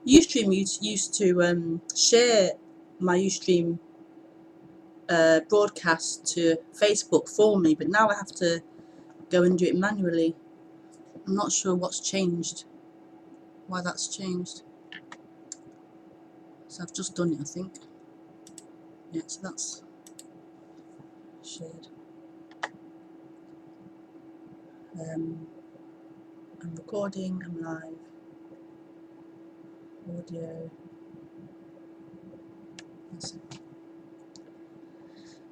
Ustream used to share my Ustream broadcast to Facebook for me, but now I have to go and do it manually. I'm not sure what's changed, why that's changed. So I've just done it, I think. Yeah, so that's shared. I'm recording, I'm live. Audio.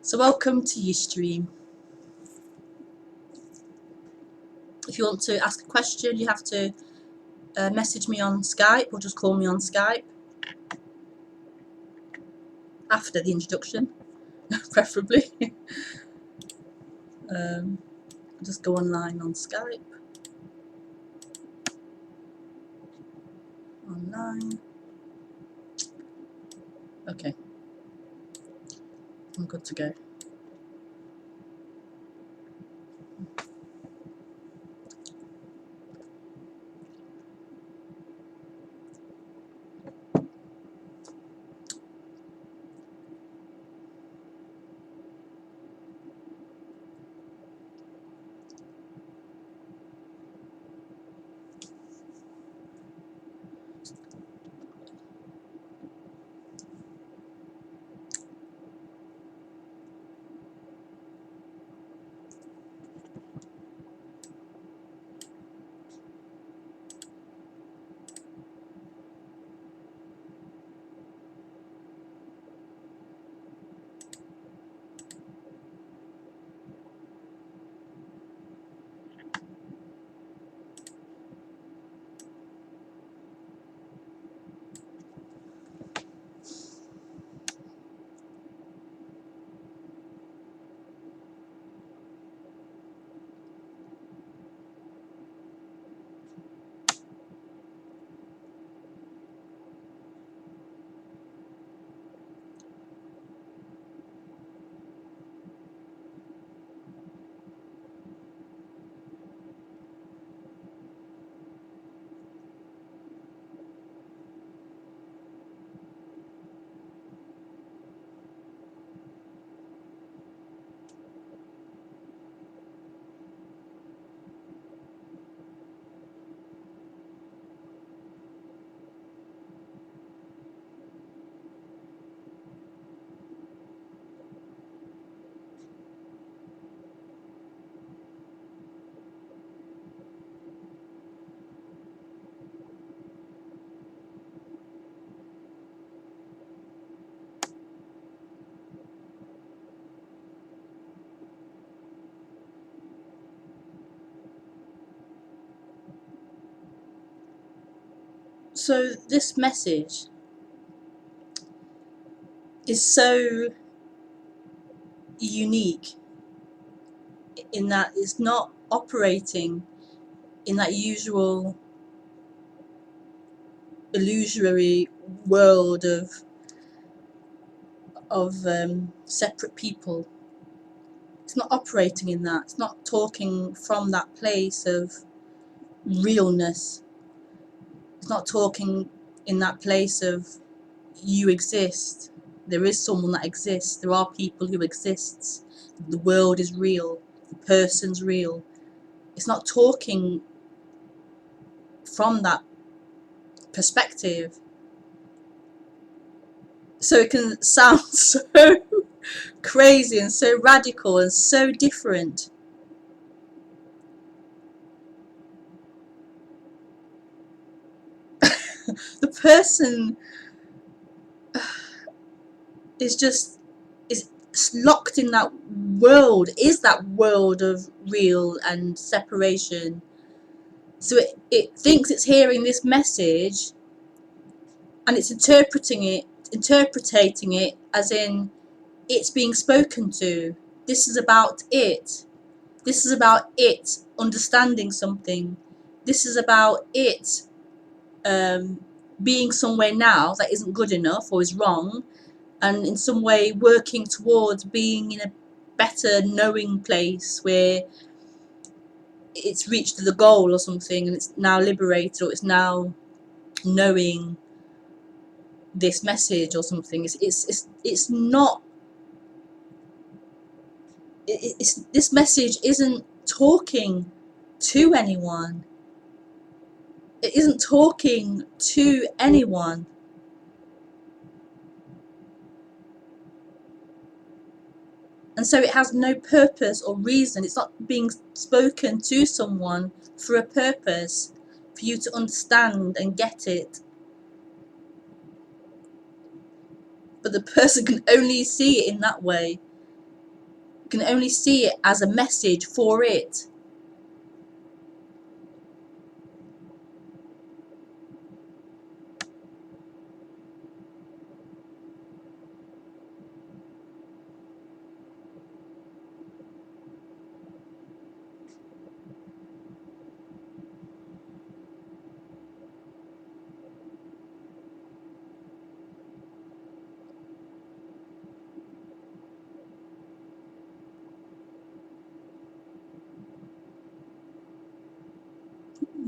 So welcome to Ustream. If you want to ask a question, you have to message me on Skype or just call me on Skype after the introduction, preferably. Just go online on Skype. Online. Okay, I'm good to go. So this message is so unique in that it's not operating in that usual illusory world of separate people. It's not operating in that. It's not talking from that place of realness. It's not talking in that place of you exist. There is someone that exists. There are people who exists. The world is real. The person's real. It's not talking from that perspective. So it can sound so crazy and so radical and so different. The person is locked in that world, is that world of real and separation. So it thinks it's hearing this message and it's interpreting it as in it's being spoken to. This is about it. This is about it understanding something. This is about it being somewhere now that isn't good enough or is wrong, and in some way working towards being in a better knowing place where it's reached the goal or something and it's now liberated, or it's now knowing this message or something. It's not. This message isn't talking to anyone. It isn't talking to anyone. And so it has no purpose or reason. It's not being spoken to someone for a purpose, for you to understand and get it. But the person can only see it in that way. Can only see it as a message for it.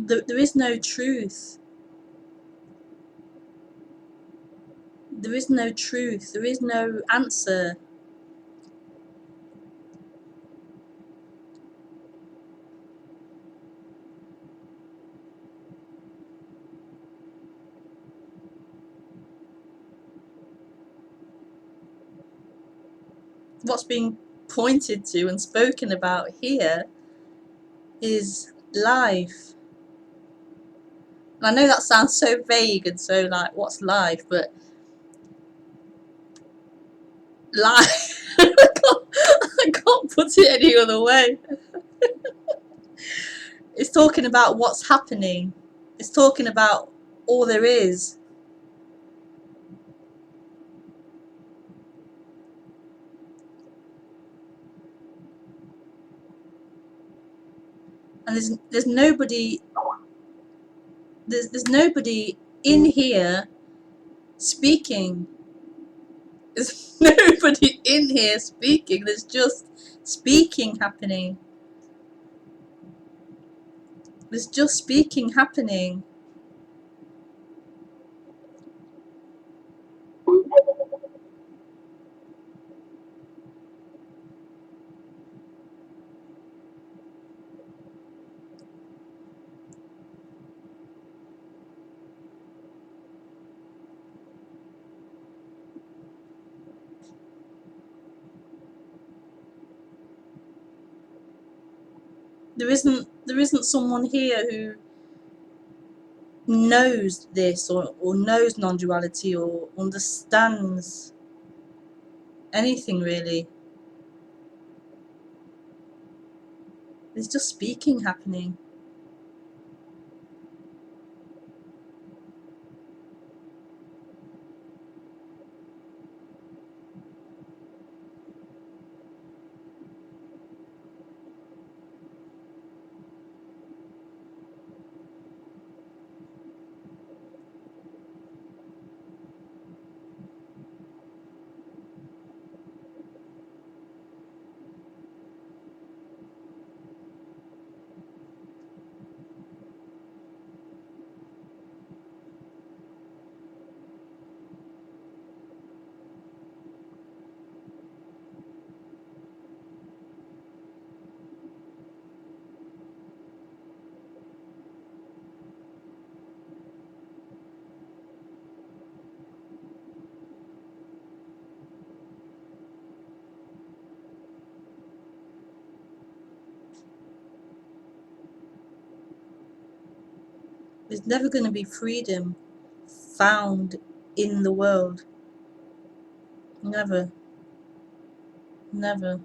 There is no truth. There is no truth. There is no answer. What's being pointed to and spoken about here is life. And I know that sounds so vague and so like, what's life? But life, I can't put it any other way. It's talking about what's happening. It's talking about all there is. And there's nobody there's nobody in here speaking. There's nobody in here speaking. There's just speaking happening. There's just speaking happening. There isn't someone here who knows this or knows non-duality or understands anything really. There's just speaking happening. There's never going to be freedom found in the world. Never. Never.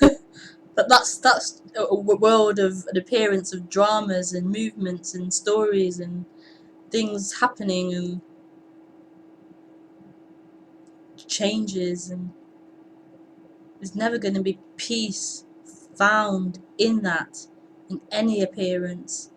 But that's a world of an appearance of dramas and movements and stories and things happening and changes, and there's never going to be peace found in that, in any appearance.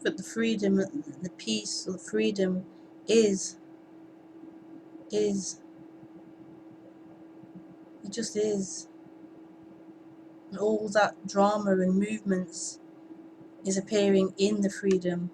But the freedom, the peace or the freedom is, it just is. And all that drama and movements is appearing in the freedom.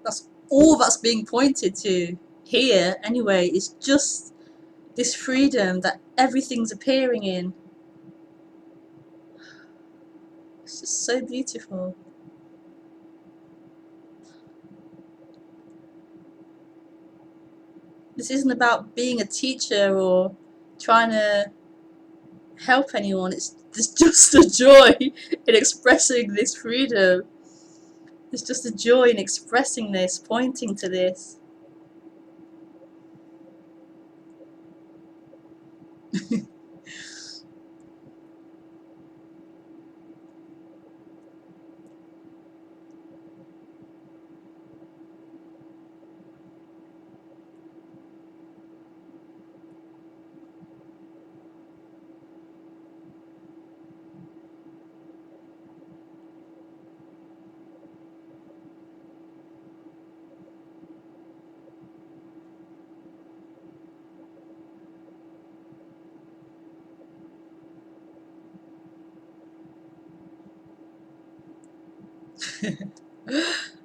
That's all that's being pointed to here anyway. It's just this freedom that everything's appearing in. It's just so beautiful. This isn't about being a teacher or trying to help anyone. It's just a joy in expressing this freedom. It's just a joy in expressing this, pointing to this.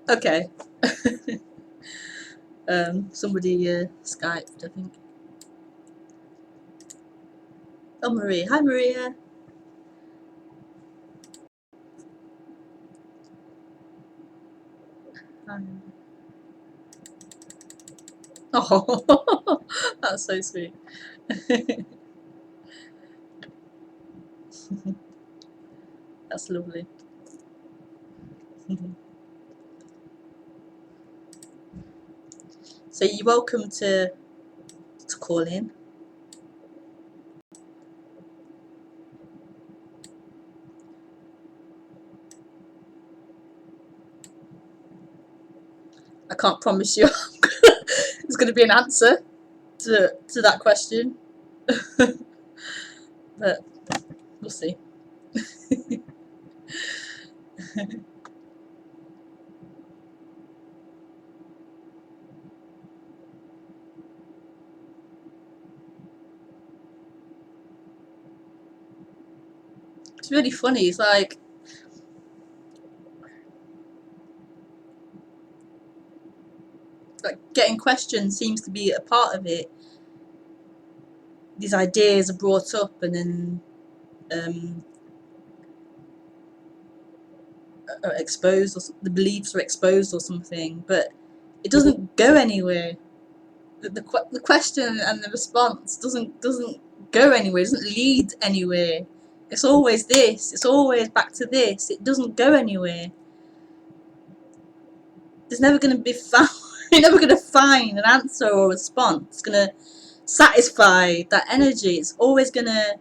Okay. Somebody Skyped, I think. Oh, Maria. Hi, Maria. Hi. Oh, that's so sweet. That's lovely. So you're welcome to call in. I can't promise you there's going to be an answer to that question, but we'll see. It's really funny. It's like getting questions seems to be a part of it. These ideas are brought up and then are exposed, or the beliefs are exposed or something, but it doesn't go anywhere. The question and the response doesn't go anywhere. It doesn't lead anywhere. It's always this. It's always back to this. It doesn't go anywhere. There's never going to be found. You're never going to find an answer or a response going to satisfy that energy. It's always going to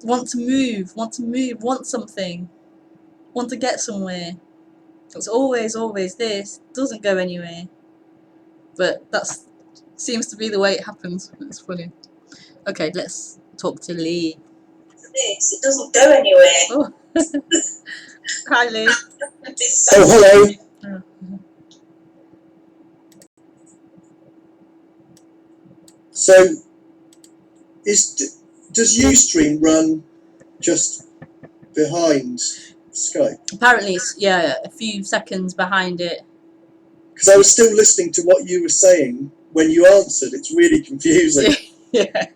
want to move, want something, want to get somewhere. It's always this. It doesn't go anywhere. But that seems to be the way it happens. It's funny. Okay, let's talk to Lee. It doesn't go anywhere. Oh. Hi, Lee. Oh, hello. Oh. So, does Ustream run just behind Skype? Apparently, it's, yeah, a few seconds behind it. Because I was still listening to what you were saying when you answered. It's really confusing. Yeah.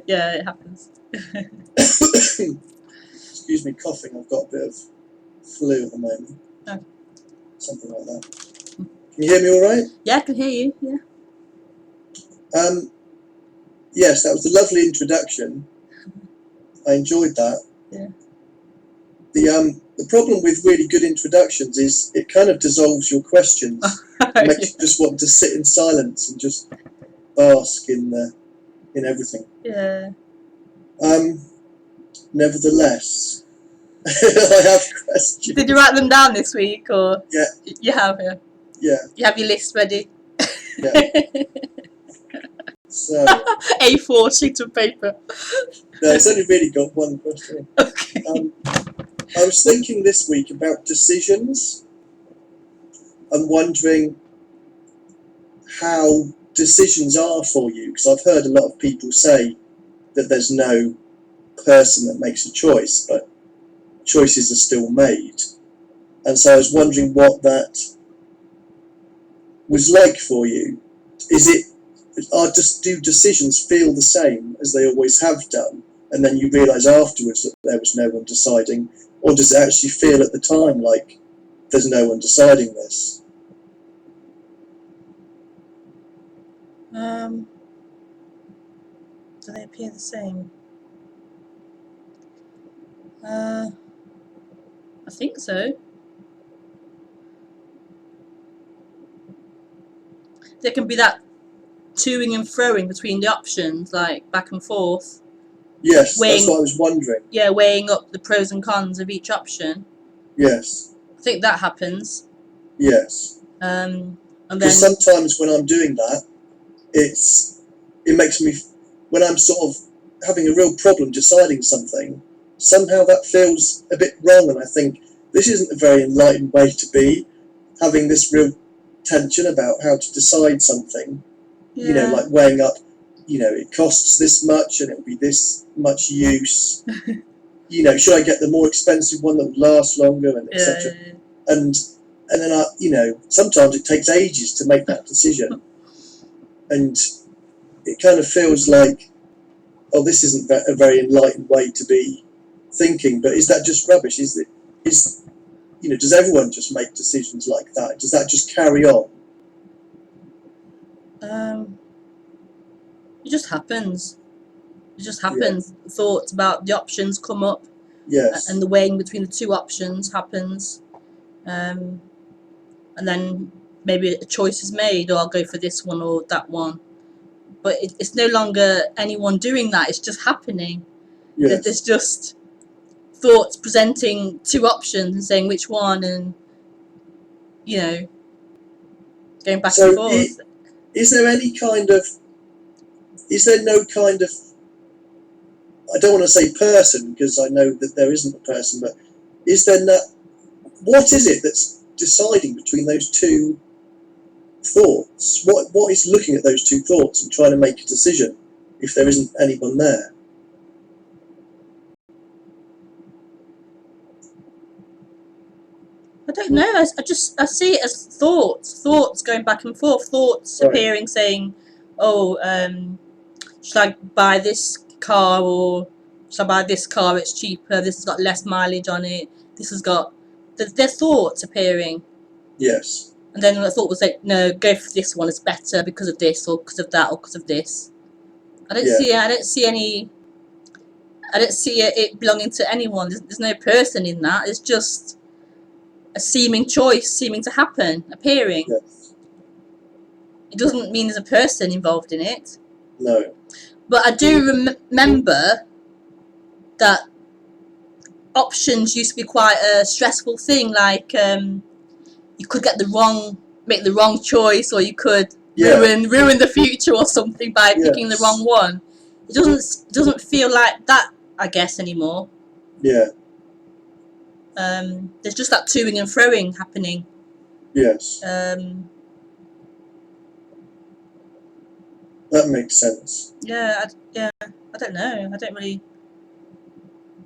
Yeah, it happens. Excuse me, coughing. I've got a bit of flu at the moment. Oh. Something like that. Can you hear me all right? Yeah, I can hear you. Yeah. Yes, that was a lovely introduction. I enjoyed that. Yeah. The problem with really good introductions is it kind of dissolves your questions. It makes you just want to sit in silence and just bask in everything. Yeah. Nevertheless, I have questions. Did you write them down this week, or Yeah. you have? Yeah. You have your list ready. Yeah. So A4 sheet of paper. no, it's only really got one question. Okay. I was thinking this week about decisions. I'm wondering how decisions are for you, because I've heard a lot of people say that there's no person that makes a choice, but choices are still made. And so I was wondering what that was like for you. Do decisions feel the same as they always have done, and then you realise afterwards that there was no one deciding, or does it actually feel at the time like there's no one deciding this? Do they appear the same? I think so. There can be that toing and froing between the options, like back and forth. Yes, that's what I was wondering. Yeah, weighing up the pros and cons of each option. Yes. I think that happens. Yes. And then because sometimes when I'm doing that, it makes me, when I'm sort of having a real problem deciding something, somehow that feels a bit wrong, and I think this isn't a very enlightened way to be, having this real tension about how to decide something. yeah. You know, like weighing up, you know, it costs this much and it'll be this much use. You know, should I get the more expensive one that will last longer, and etc. And then you know, sometimes it takes ages to make that decision, and it kind of feels like, oh, this isn't a very enlightened way to be thinking. But is that just rubbish? You know, does everyone just make decisions like that? Does that just carry on? It just happens. It just happens. Yeah. Thoughts about the options come up. Yes. And the weighing between the two options happens. And then maybe a choice is made, or I'll go for this one or that one. But it's no longer anyone doing that, it's just happening. Yes. There's just thoughts presenting two options and saying which one, and, you know, going back and forth. Is there no kind of, I don't want to say person, because I know that there isn't a person, but is there not, what is it that's deciding between those two thoughts? What is looking at those two thoughts and trying to make a decision if there isn't anyone there? I don't know. I see it as thoughts going back and forth, thoughts appearing, saying, "Oh, should I buy this car, or should I buy this car? It's cheaper. This has got less mileage on it. This has got." There's thoughts appearing. Yes. And then the thought was like, "No, go for this one. It's better because of this, or because of that, or because of this." I don't see it belonging to anyone. There's no person in that. It's just a seeming choice, seeming to happen, appearing. Yes. It doesn't mean there's a person involved in it. No. But I do remember that options used to be quite a stressful thing. Like you could make the wrong choice, or you could ruin the future or something by picking the wrong one. It doesn't feel like that, I guess, anymore. Yeah. There's just that toing and froing happening. Yes. That makes sense. Yeah, I don't know. I don't really.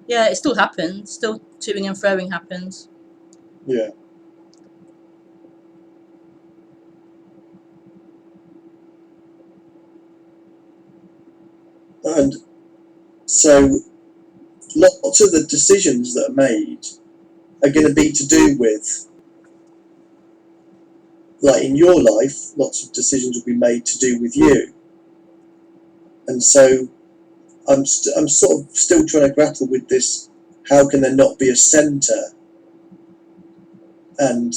Yeah, it still happens. Still toing and froing happens. Yeah. And so lots of the decisions that are made are going to be to do with, like in your life, lots of decisions will be made to do with you. And so I'm sort of still trying to grapple with this. How can there not be a centre? And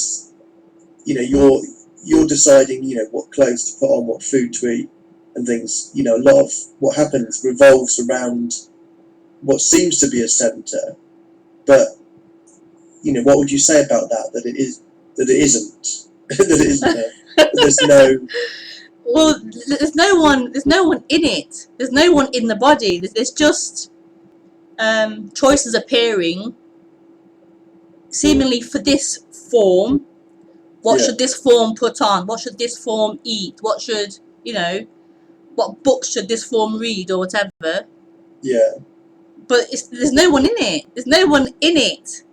you know, you're deciding, you know, what clothes to put on, what food to eat, and things. You know, a lot of what happens revolves around what seems to be a centre, but you know, what would you say about that? That it is, that it isn't, that it isn't there. That there's no. Well, there's no one. There's no one in it. There's no one in the body. There's just choices appearing, seemingly for this form. What Yeah. should this form put on? What should this form eat? What should, you know, what books should this form read or whatever? Yeah. But there's no one in it. There's no one in it.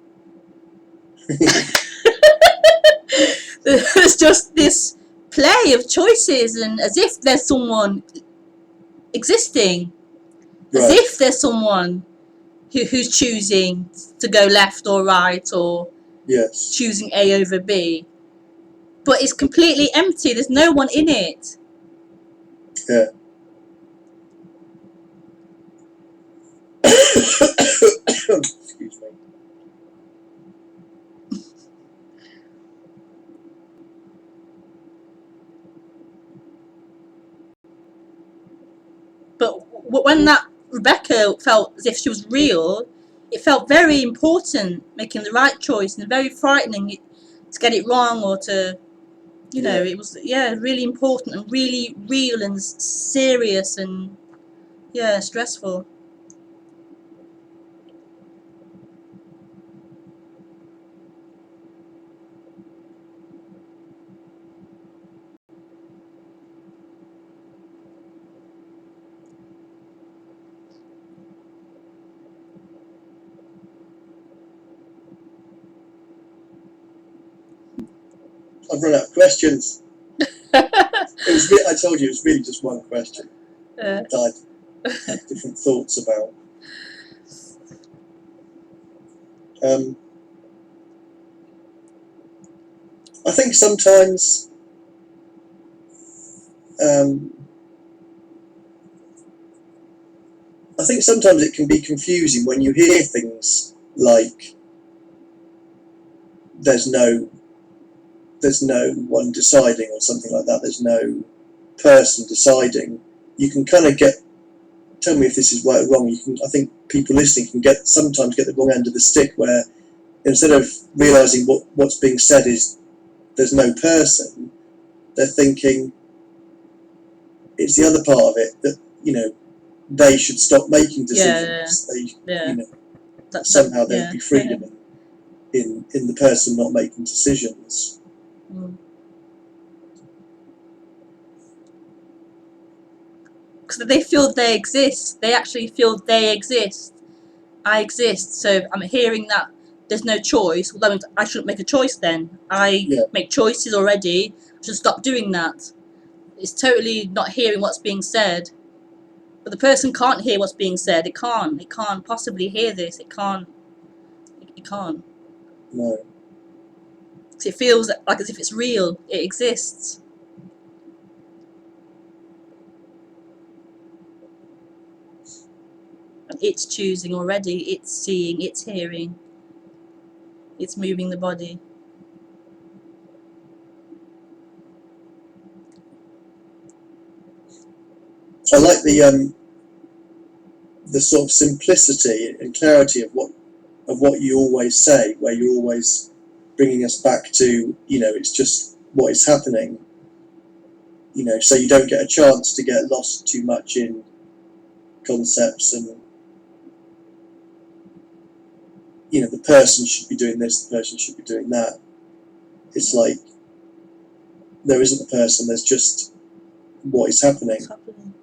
There's just this play of choices, and as if there's someone existing, as Right. if there's someone who's choosing to go left or right, or Yes. choosing A over B. But it's completely empty. There's no one in it. Yeah. Excuse me. But when that Rebecca felt as if she was real, it felt very important making the right choice, and very frightening to get it wrong, or to, you know, it was, yeah, really important and really real and serious and, yeah, stressful. I've run out of questions. It was I told you it was really just one question that I'd had different thoughts about. I think sometimes it can be confusing when you hear things like there's no one deciding, or something like that. There's no person deciding. You can kind of tell me if this is right or wrong. I think people listening can sometimes get the wrong end of the stick, where instead of realizing what's being said is there's no person, they're thinking it's the other part of it, that, you know, they should stop making decisions. You know, somehow there would be freedom in the person not making decisions. Because they feel they exist. They actually feel they exist. I exist. So I'm hearing that there's no choice. Well, that means I shouldn't make a choice then. I make choices already. I should stop doing that. It's totally not hearing what's being said. But the person can't hear what's being said. It can't. It can't possibly hear this. It can't. It can't. No. Because it feels like as if it's real. It exists. And it's choosing already. It's seeing. It's hearing. It's moving the body. I like the sort of simplicity and clarity of what you always say, where you're always bringing us back to, you know, it's just what is happening, you know, so you don't get a chance to get lost too much in concepts and, you know, the person should be doing this, the person should be doing that. It's like there isn't a person, there's just what is happening. It's happening.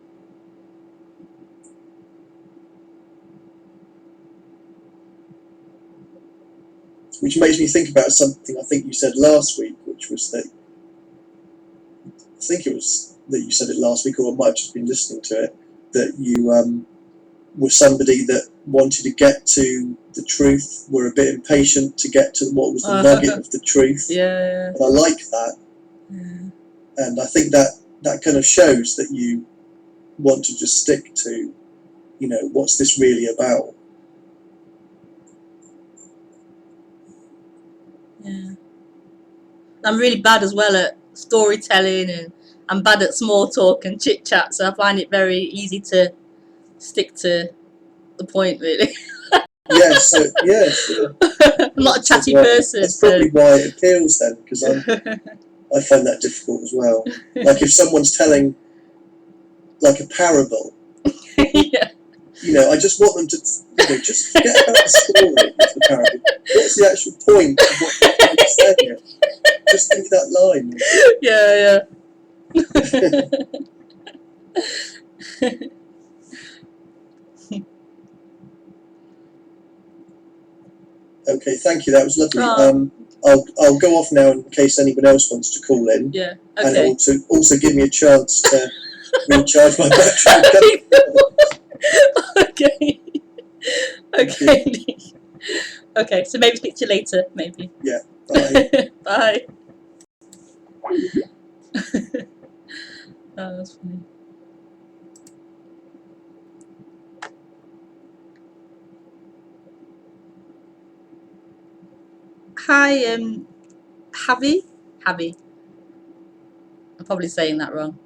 Which makes me think about something I think you said last week, which was that, I think it was that you said it last week, or I might have just been listening to it, that you were somebody that wanted to get to the truth, were a bit impatient to get to what was the nugget of the truth. Yeah. And I like that. Yeah. And I think that kind of shows that you want to just stick to, you know, what's this really about? Yeah. I'm really bad as well at storytelling, and I'm bad at small talk and chit chat, so I find it very easy to stick to the point, really. Yes, so, yes, yeah. I'm not a So, chatty well, person. that's So. probably why it appeals then, because I find that difficult as well. Like if someone's telling like a parable, Yeah. you know, I just want them to, you know, just forget about the story of the parable. What's the actual point of what you're saying here? Just think that line. Yeah, Okay, thank you. That was lovely. Oh. I'll go off now in case anyone else wants to call in, Yeah. and Okay. also give me a chance to recharge my battery. Okay. Okay. Okay. So maybe speak to you later. Maybe. Yeah. Bye. Bye. Oh, that's funny. Hi, Javi. Javi. I'm probably saying that wrong.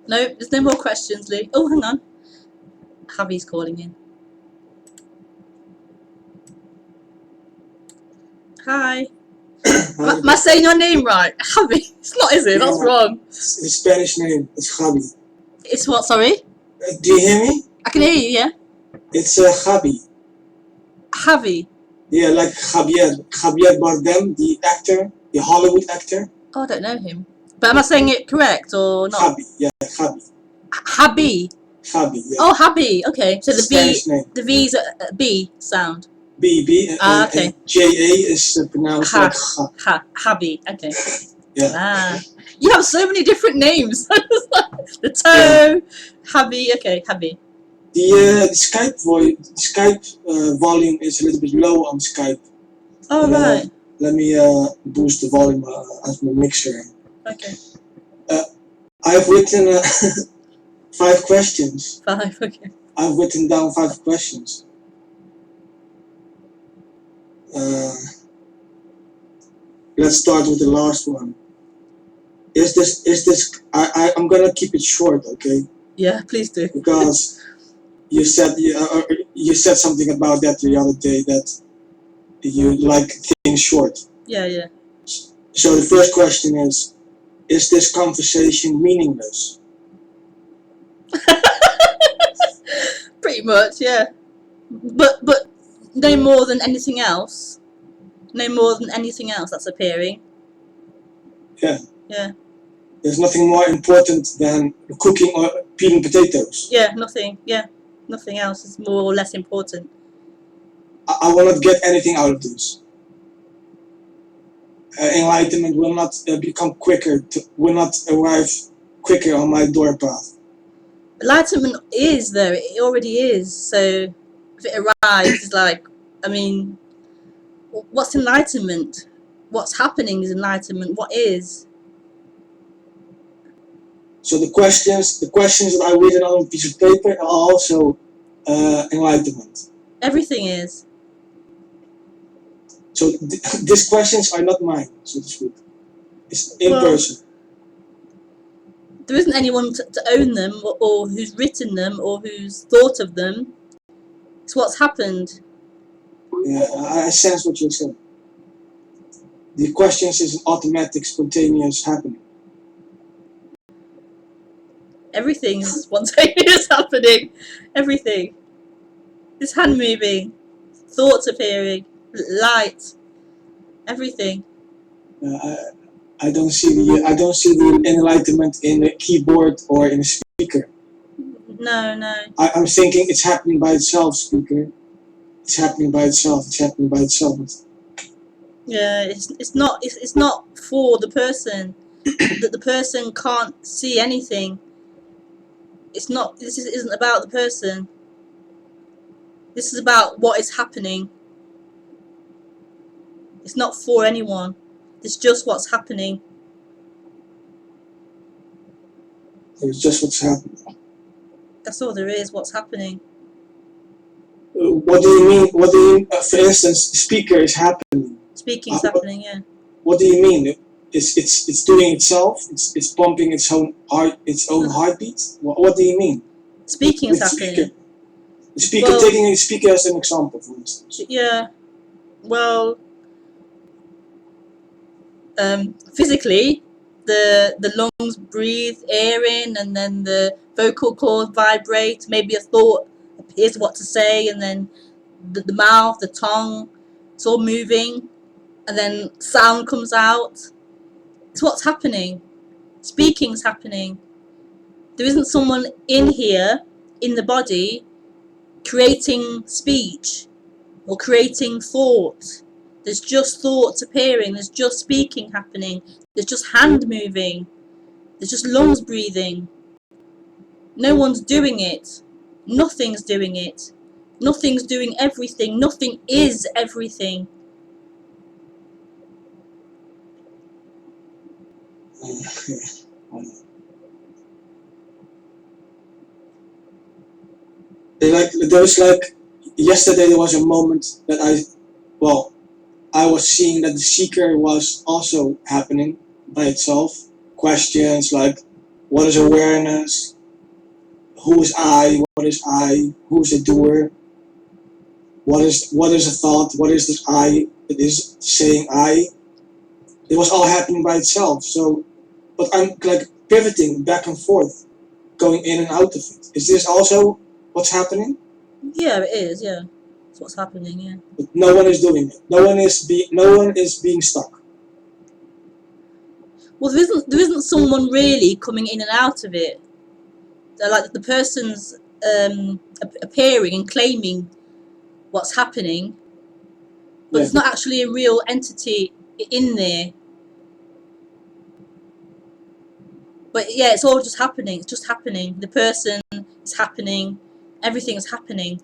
No, there's no more questions, Lee. Oh, hang on. Javi's calling in. Hi. Am I saying your name right? Javi. It's not, is it? That's wrong. It's a Spanish name. It's Javi. It's what, sorry? Do you hear me? I can hear you, yeah? It's Javi. Javi. Yeah, like Javier Bardem, the actor, the Hollywood actor. Oh, I don't know him. But am I saying it correct or not? Javi, yeah, Javi. Habi. Javi, yeah. Oh, Habi. Okay. So Spanish name. the V's a B sound. B, okay. and J-A is pronounced like Ha. Habi. Okay. Yeah. Ah. You have so many different names. The toe. Yeah. Habi. Okay, Habi. The Skype volume is a little bit low on Skype. Oh, right. Let me boost the volume of my mixer. Okay. I've written 5 questions. 5, okay. I've written down 5 questions. Let's start with the last one. I'm gonna keep it short, okay? Yeah, please do. Because you said something about that the other day, that you like things short. Yeah. So the first question is this conversation meaningless? Pretty much, yeah. But no more than anything else. No more than anything else that's appearing. Yeah. Yeah. There's nothing more important than cooking or peeling potatoes. Yeah, nothing. Yeah, nothing else is more or less important. I will not get anything out of this. Enlightenment will not become quicker. Will not arrive quicker on my door path. Enlightenment is there. It already is. So if it arrives, it's like, I mean, what's enlightenment? What's happening is enlightenment. What is? So the questions that I read on a piece of paper are also enlightenment. Everything is. So these questions are not mine, so to speak. It's in person. There isn't anyone to own them, or who's written them, or who's thought of them. It's what's happened. Yeah, I sense what you're saying. The questions is an automatic, spontaneous happening. Everything is spontaneous happening. Everything. This hand moving, thoughts appearing, light, everything. I don't see the enlightenment in a keyboard or in a speaker. No. I'm thinking it's happening by itself, speaker. It's happening by itself. It's happening by itself. Yeah, it's not for the person. That the person can't see anything. It's not. This isn't about the person. This is about what is happening. It's not for anyone. It's just what's happening. It's just what's happening. That's all there is. What's happening? What do you mean? What do you mean? For instance, speaker is happening. Speaking's happening. Yeah. What do you mean? It's doing itself. It's pumping its own heartbeat. What do you mean? Speaking's happening. Speaker, taking a speaker as an example, for instance. Yeah. Well, physically, the lungs breathe air in, and then the vocal cords vibrate. Maybe a thought appears what to say, and then the mouth, the tongue, it's all moving, and then sound comes out. It's what's happening. Speaking's happening. There isn't someone in here, in the body, creating speech or creating thought. There's just thoughts appearing. There's just speaking happening. There's just hand moving. There's just lungs breathing. No one's doing it. Nothing's doing it. Nothing's doing everything. Nothing is everything. Yesterday there was a moment that I was seeing that the seeker was also happening by itself. Questions like, what is awareness? Who is I? What is I? Who is the doer? What is a thought? What is this I that is saying I? It was all happening by itself. So, but I'm like pivoting back and forth, going in and out of it. Is this also what's happening? Yeah, it is. Yeah, it's what's happening. Yeah. But no one is doing it. No one is being stuck. Well, there isn't someone really coming in and out of it. Like the person's appearing and claiming what's happening, but it's not actually a real entity in there. But yeah, it's all just happening. It's just happening. The person is happening. Everything's happening.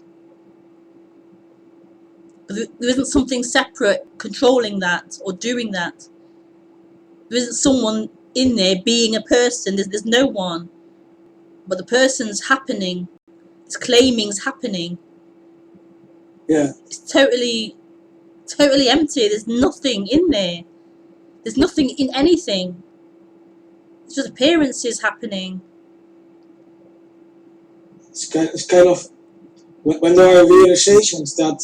But there isn't something separate controlling that or doing that. There isn't someone in there being a person. There's no one. But the person's happening. It's claiming it's happening. Yeah. It's totally empty. There's nothing in there. There's nothing in anything. It's just appearances happening. It's kind of when there are realizations that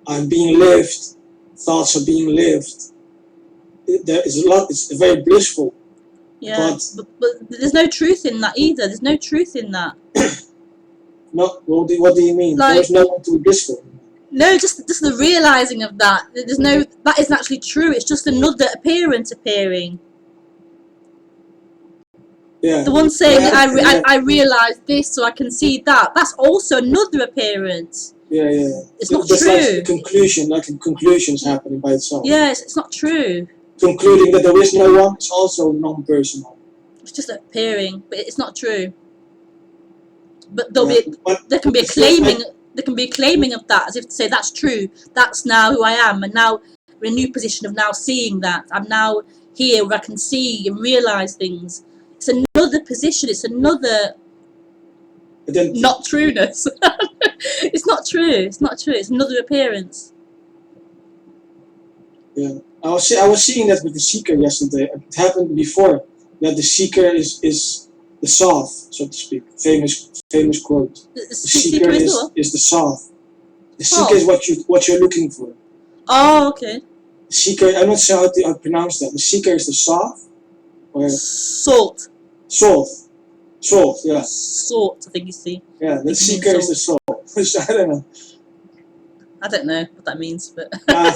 I'm being lived, thoughts are being lived. There is a lot. It's very blissful. Yeah, but there's no truth in that either. There's no truth in that. No, what do you mean? Like, there's no one to be blissful. No, just the realizing of that. There's no, that isn't actually true. It's just another appearance appearing. Yeah. The one saying I realized this, so I can see that. That's also another appearance. Yeah. It's not Just true. Like a conclusion's happening by itself. Yes, it's not true. Concluding that there is no one is also non-personal. It's just appearing, but it's not true. But there can be a claiming. There can be a claiming of that, as if to say that's true. That's now who I am, and now we're in a new position of now seeing that. I'm now here where I can see and realize things. It's another position. It's another not trueness. It's not true. It's not true. It's another appearance. Yeah, I was seeing that with the seeker yesterday. It happened before that the seeker is the south, so to speak. Famous quote. The seeker is the south. The seeker is what you're looking for. Oh, okay. The seeker, I'm not sure how to pronounce that. The seeker is the south, or salt. Salt, yeah. Salt, I think you see. Yeah, the seeker is the salt. I don't know. I don't know what that means, but I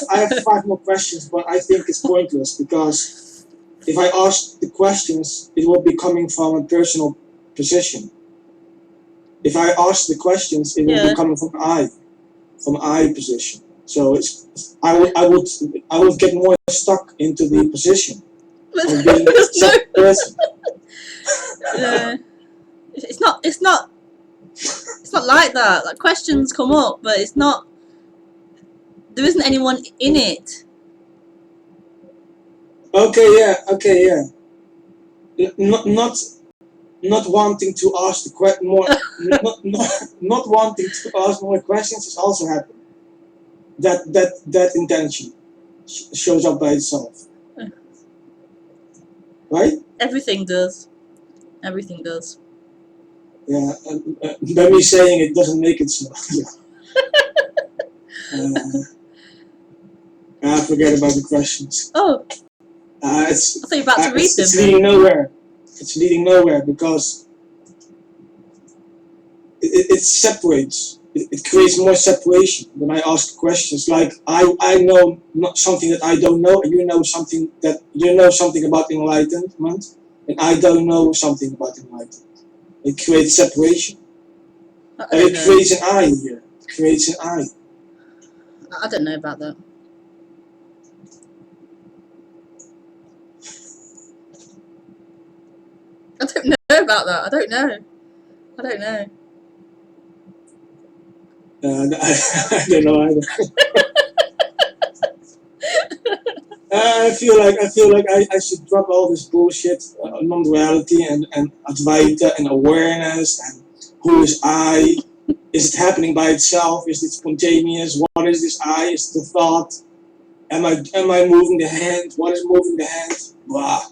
have 5 more questions, but I think it's pointless because if I ask the questions, it will be coming from a personal position. If I ask the questions, it will be coming from I position. So I would get more stuck into the position of being a person. It's not like that. Like, questions come up, but it's not. There isn't anyone in it. Okay, yeah. Not not wanting to ask the not wanting to ask more questions is also happening. That intention shows up by itself, right? Everything does. Everything does. Yeah, by me saying it doesn't make it so. Forget about the questions. Oh, I It's thought you were about to read them. it's leading nowhere. It's leading nowhere because it separates. It creates more separation when I ask questions. Like I know not something that I don't know, and you know something that you know something about enlightenment, and I don't know something about enlightenment. It creates separation. It creates an I here. It creates an I. I don't know about that. I don't know about that. I don't know. I don't know. I don't know either. I feel like I should drop all this bullshit, non-duality and Advaita and awareness and who is I? Is it happening by itself? Is it spontaneous? What is this I? Is it the thought? Am I moving the hand? What is moving the hand? Blah.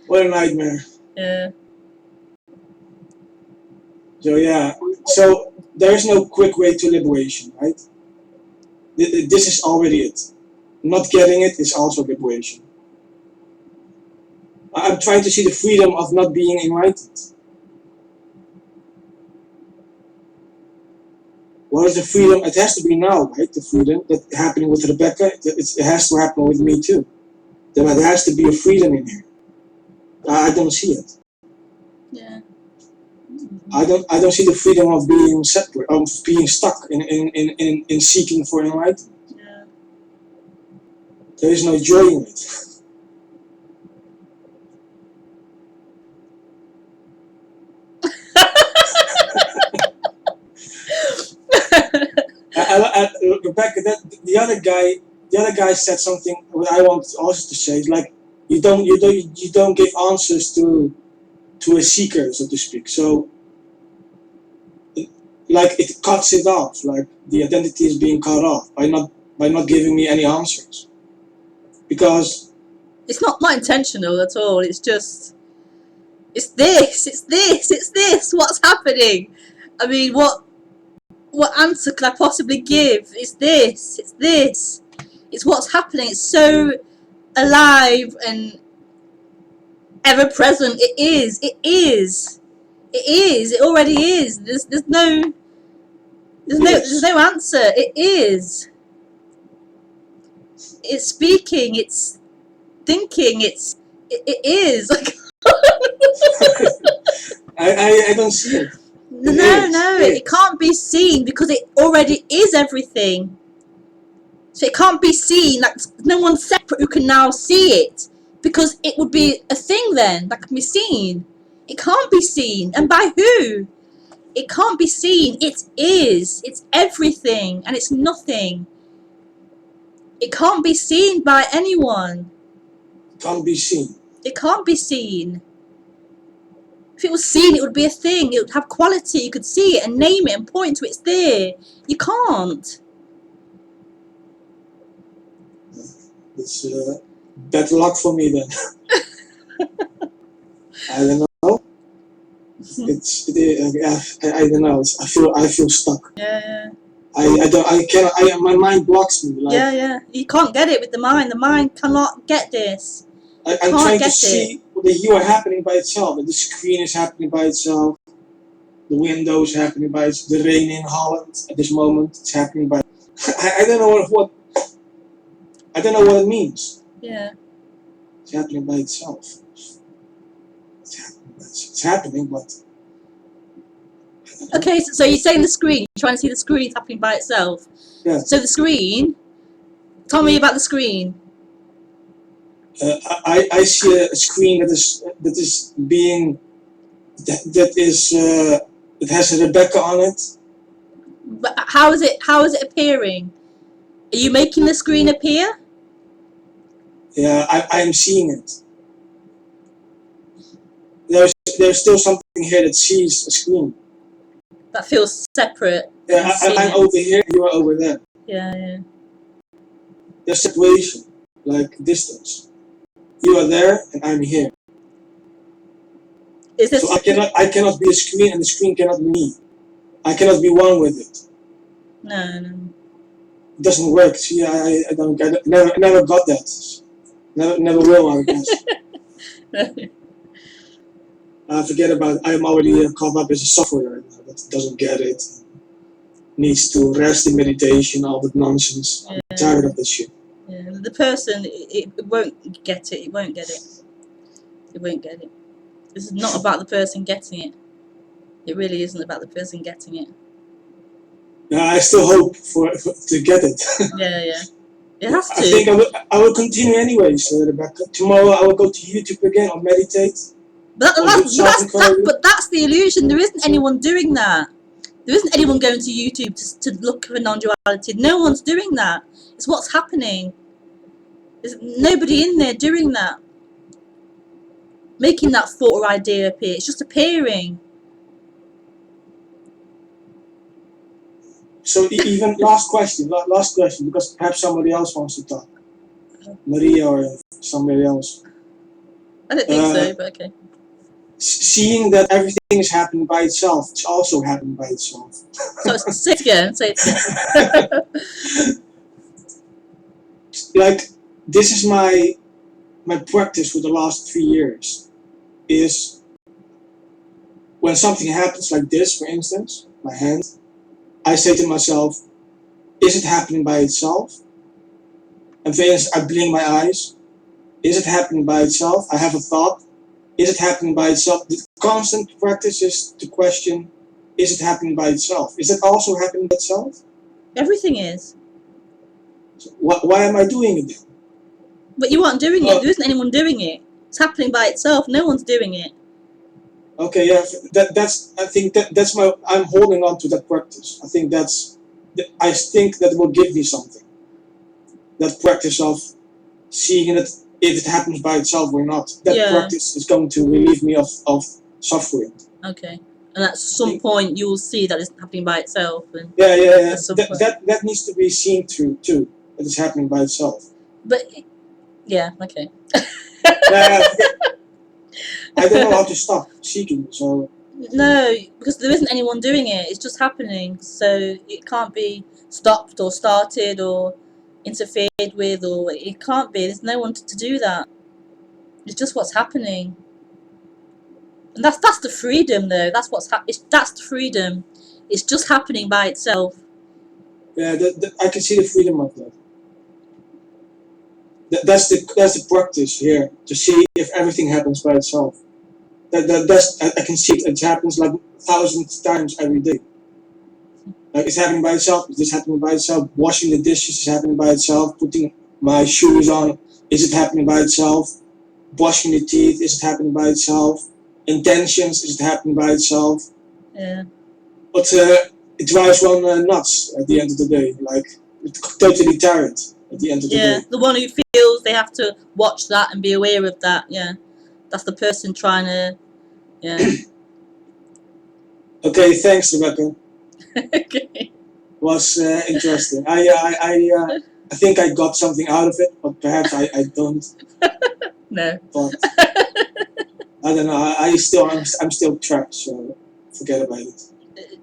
What a nightmare. Yeah. So yeah. So there is no quick way to liberation, right? This is already it. Not getting it is also liberation. I'm trying to see the freedom of not being enlightened. What is the freedom? It has to be now, right? The freedom that's happening with Rebecca, it has to happen with me too. There has to be a freedom in here. I don't see it. Yeah. I don't see the freedom of being separate, of being stuck in seeking for enlightenment. Yeah. There is no joy in it. Rebecca, the other guy said something. What I want also to say is like you don't give answers to a seeker, so to speak. So like it cuts it off. Like the identity is being cut off by not giving me any answers, because it's not intentional at all. It's just it's this. What's happening? I mean, what answer could I possibly give? It's this. It's what's happening. It's so alive and ever present. It is. It already is. There's no answer. It is. It's speaking. It's thinking. It is. I don't see it. It can't be seen because it already is everything. So it can't be seen. Like no one separate who can now see it, because it would be a thing then that can be seen. It can't be seen, and by who? It can't be seen. It is. It's everything, and it's nothing. It can't be seen by anyone. Can't be seen. It can't be seen. If it was seen, it would be a thing. It would have quality. You could see it and name it and point to it. It's there. You can't. It's better luck for me then. I don't know. I don't know. I feel stuck. Yeah. I cannot. My mind blocks me. Like, yeah. You can't get it with the mind. The mind cannot get this. I'm trying to see the hue happening by itself. The screen is happening by itself. The window is happening by itself. The rain in Holland at this moment, it's happening by. I don't know what. I don't know what it means. Yeah. It's happening by itself. It's happening, but. Okay, so you're saying the screen. You're trying to see the screen happening by itself. Yeah. So the screen. Tell me about the screen. I see a screen that is being it has a Rebecca on it. But how is it appearing? Are you making the screen appear? Yeah, I'm seeing it. there's still something here that sees a screen. That feels separate. Yeah, I'm over here, you are over there. Yeah, yeah. There's separation, like distance. You are there and I'm here. Is this? So I cannot be a screen and the screen cannot be me. I cannot be one with it. No. It doesn't work. See, I never got that. Never will, I guess. Forget about it. I'm already caught up as a software that doesn't get it. Needs to rest in meditation, all that nonsense. I'm tired of this shit. Yeah, the person, it won't get it. It won't get it. It won't get it. This is not about the person getting it. It really isn't about the person getting it. I still hope to get it. Yeah. It has to. I think I will continue anyways, Rebecca. Tomorrow I will go to YouTube again or meditate. But that's the illusion. There isn't anyone doing that. There isn't anyone going to YouTube to look for non-duality. No one's doing that. It's what's happening. There's nobody in there doing that. Making that thought or idea appear. It's just appearing. So even last question, because perhaps somebody else wants to talk. Maria or somebody else. I don't think so, but okay. Seeing that everything is happening by itself, it's also happening by itself. So say it again. Like, this is my practice for the last 3 years. Is when something happens like this, for instance, my hand, I say to myself, is it happening by itself? And then I blink my eyes. Is it happening by itself? I have a thought. Is it happening by itself? The constant practice is to question, is it happening by itself? Is it also happening by itself? Everything is. So why am I doing it then? But you aren't doing it. There isn't anyone doing it. It's happening by itself. No one's doing it. Okay, yeah, I think that's I'm holding on to that practice. I think that will give me something. That practice of seeing it, if it happens by itself or not. That practice is going to relieve me of suffering. Okay. And at some point you will see that it's happening by itself. And yeah. That needs to be seen through too. That it's happening by itself. But yeah, okay. I don't know how to stop seeking, so. No, because there isn't anyone doing it. It's just happening. So it can't be stopped or started or interfered with, or it can't be. There's no one to do that. It's just what's happening. And that's the freedom, though. That's that's the freedom. It's just happening by itself. Yeah, I can see the freedom of that. That's the practice here, to see if everything happens by itself. That's I can see it happens like 1,000 times every day. Like, it's happening by itself. Is this happening by itself? Washing the dishes is happening by itself. Putting my shoes on, is it happening by itself? Brushing the teeth, is it happening by itself? Intentions, is it happening by itself? Yeah. But it drives one nuts at the end of the day. Like, it's totally tired at the end of the day. Yeah, the one who feels they have to watch that and be aware of that. Yeah, that's the person trying to. Yeah. Okay, thanks, Rebecca. Okay. Was interesting. I think I got something out of it, but perhaps I don't. No. But I don't know. I'm still trapped, so forget about it.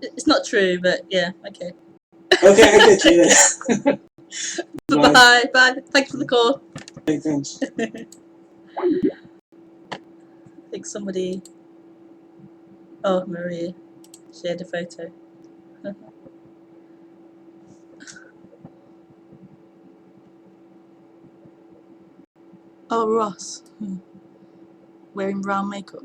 It's not true, but yeah, okay. Okay, I get you. Yeah. Bye. Thanks for the call. Okay, thanks. I think somebody. Oh, Maria shared a photo. Oh, Ross. Wearing brown makeup.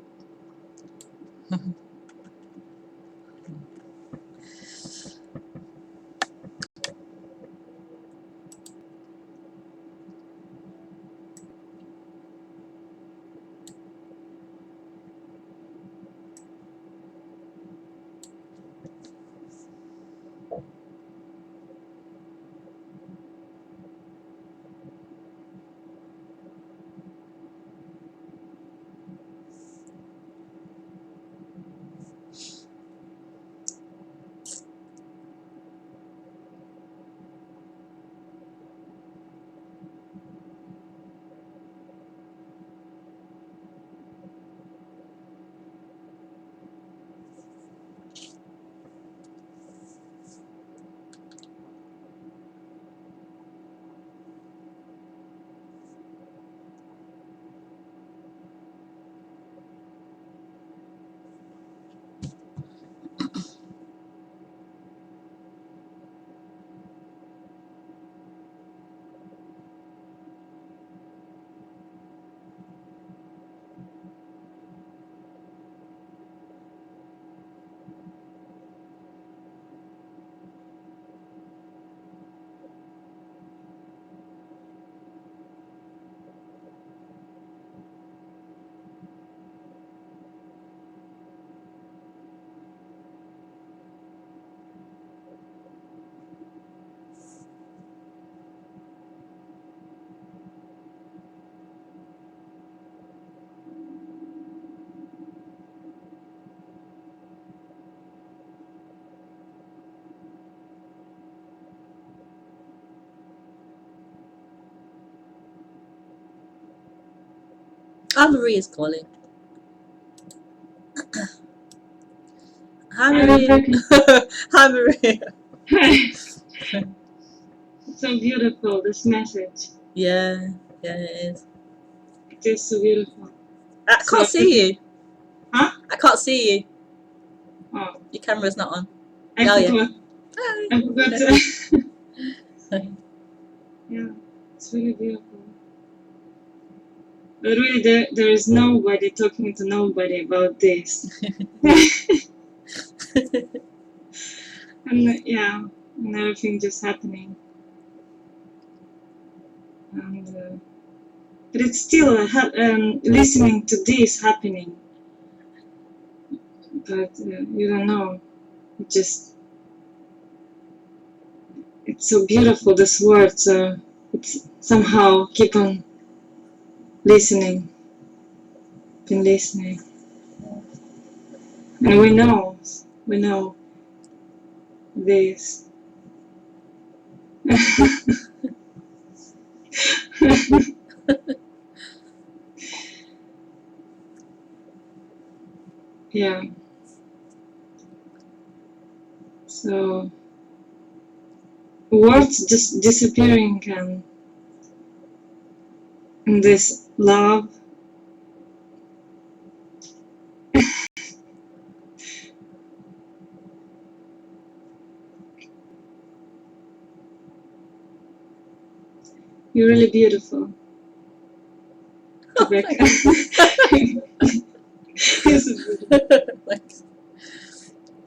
Marie is calling. Hi, Hi, Marie. Rebecca. Hi, Marie. Hi. It's so beautiful, this message. Yeah, it is. It is so beautiful. I So- can't see you. Huh? I can't see you. Oh, Your camera's not on. I Oh, yeah. forgot. Hi. I forgot to. Yeah, it's really beautiful. But really, there is nobody talking to nobody about this. And yeah, and everything just happening. And but it's still listening to this happening. But you don't know. It just it's so beautiful. This word, so it's somehow keep on listening, been listening, and we know this. Yeah. So words just disappearing and this love. You're really beautiful, Rebecca. You're so beautiful, Thanks.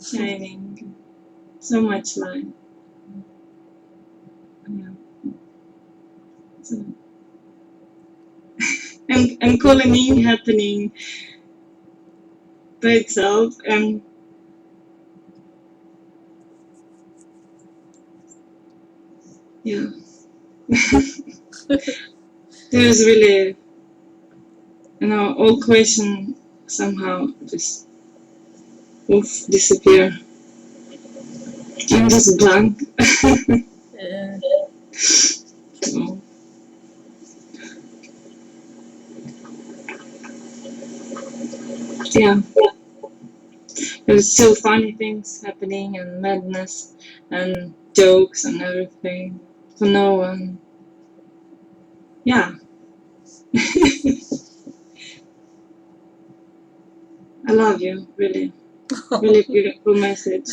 shining, so much light. Yeah. So, and calling happening by itself, and yeah. There's really, all question somehow just disappear. I'm just blank. Yeah. So, yeah. There's still funny things happening and madness and jokes and everything for no one. Yeah. I love you, really. Really beautiful message.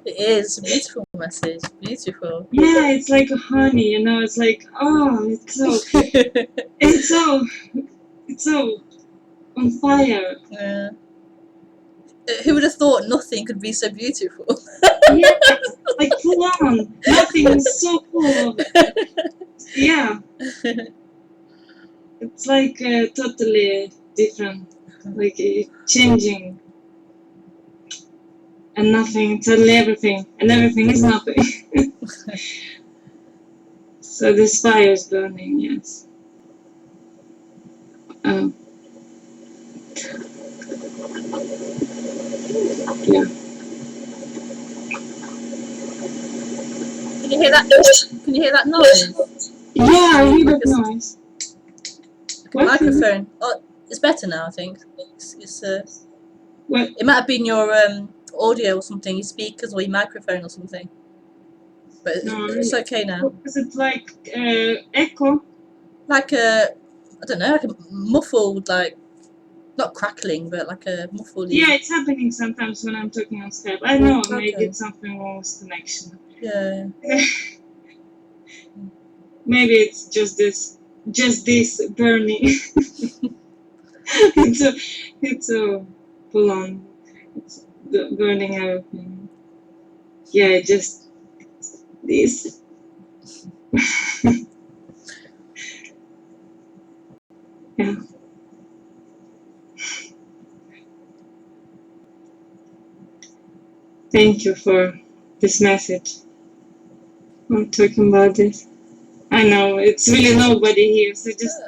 It is a beautiful message. Beautiful. Yeah, it's like honey, it's like, oh, it's so on fire. Yeah. Who would have thought nothing could be so beautiful? Yeah, like full on. Nothing is so full of, yeah. It's like totally different, like changing, and nothing, totally everything, and everything is nothing. So this fire is burning, yes. Yeah. Can you hear that? Can you hear that noise? Yeah, I hear that noise. What? Microphone. Oh, it's better now. I think. It's What? It might have been your audio or something, your speakers or your microphone or something. But No, it's okay now. is it like echo? Like I don't know, like a muffled, like not crackling, but like a muffled. Yeah, it's happening sometimes when I'm talking on Skype. I know, maybe Okay. it's something wrong with connection. Yeah. Maybe it's just this burning. it's a full on. It's burning everything. Yeah, just this. Yeah. Thank you for this message. I'm talking about this. I know it's really nobody here, so just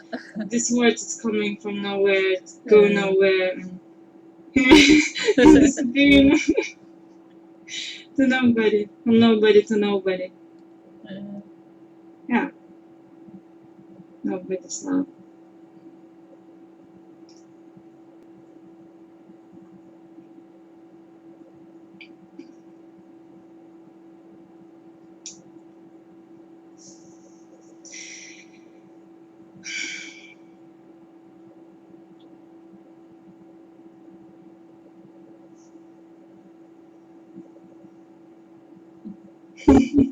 this word is coming from nowhere, it's going nowhere, and disappearing to nobody, from nobody to nobody. Yeah, nobody's love. Yeah.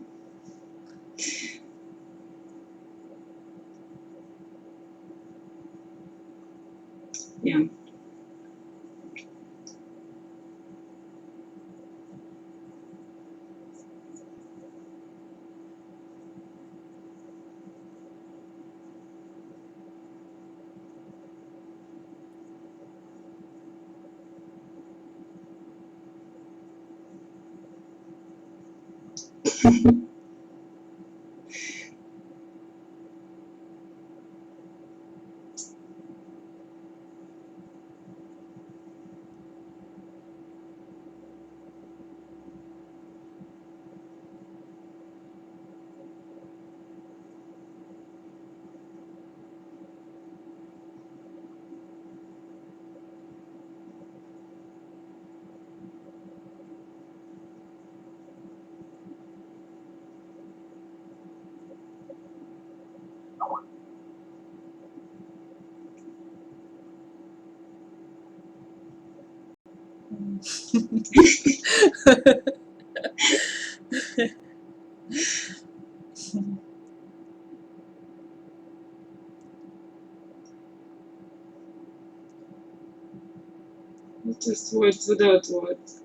Just words without words.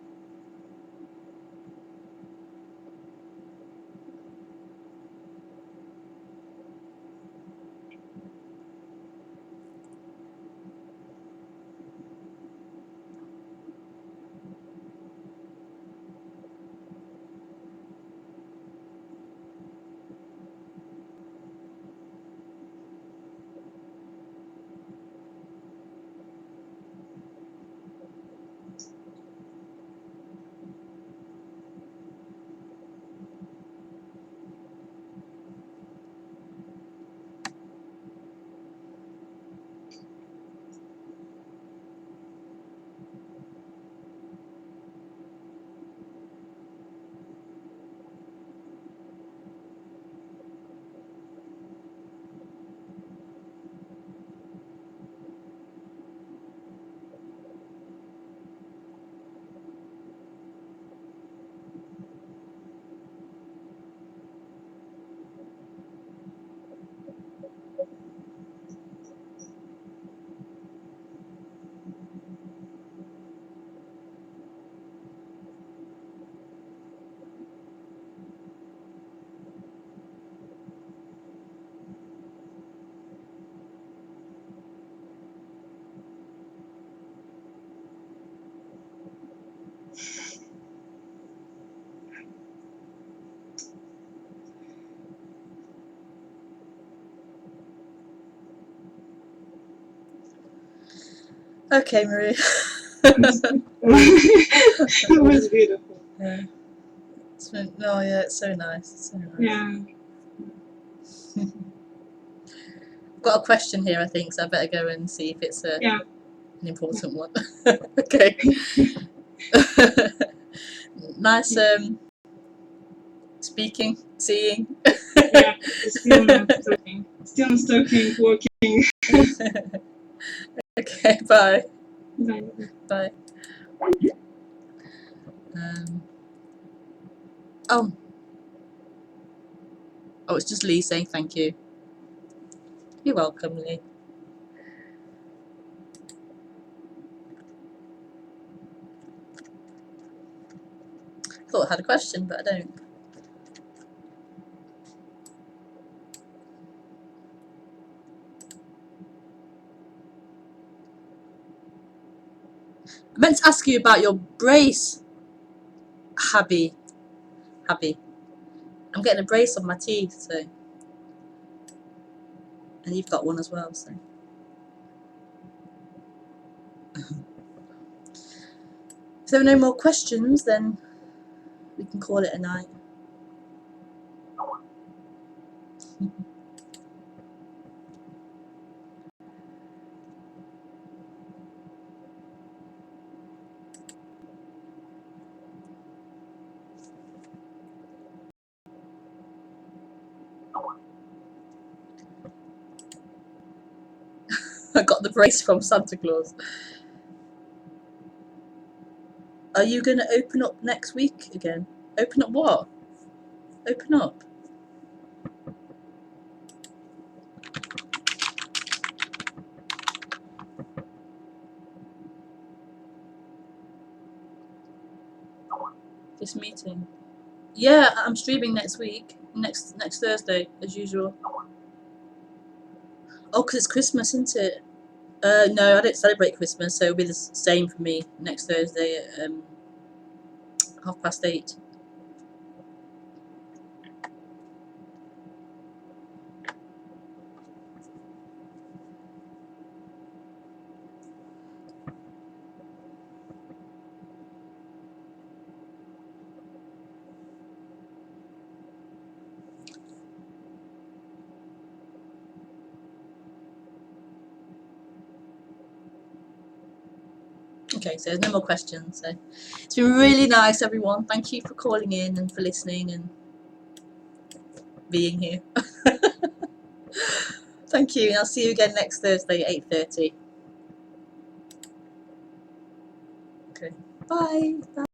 Okay, Marie. It was beautiful. Yeah. It's so nice. It's so nice. Yeah. I've got a question here, I think, so I better go and see if it's Yeah. an important one. Okay. Nice speaking, seeing. Yeah. Still not talking. Still not talking, walking. Okay, bye. Bye. Bye. Oh, it's just Lee saying thank you. You're welcome, Lee. Thought I had a question, but I don't. I meant to ask you about your brace, Habby. I'm getting a brace on my teeth, so. And you've got one as well, so. If there are no more questions, then we can call it a night. I got the brace from Santa Claus. Are you going to open up next week again? Open up what? Open up. This meeting. Yeah, I'm streaming next week. Next Thursday, as usual. Oh, 'cause it's Christmas, isn't it? No, I don't celebrate Christmas, so it'll be the same for me next Thursday at 8:30. Okay, so there's no more questions. So it's been really nice, everyone. Thank you for calling in and for listening and being here. Thank you, and I'll see you again next Thursday at 8:30. Okay, bye. Bye.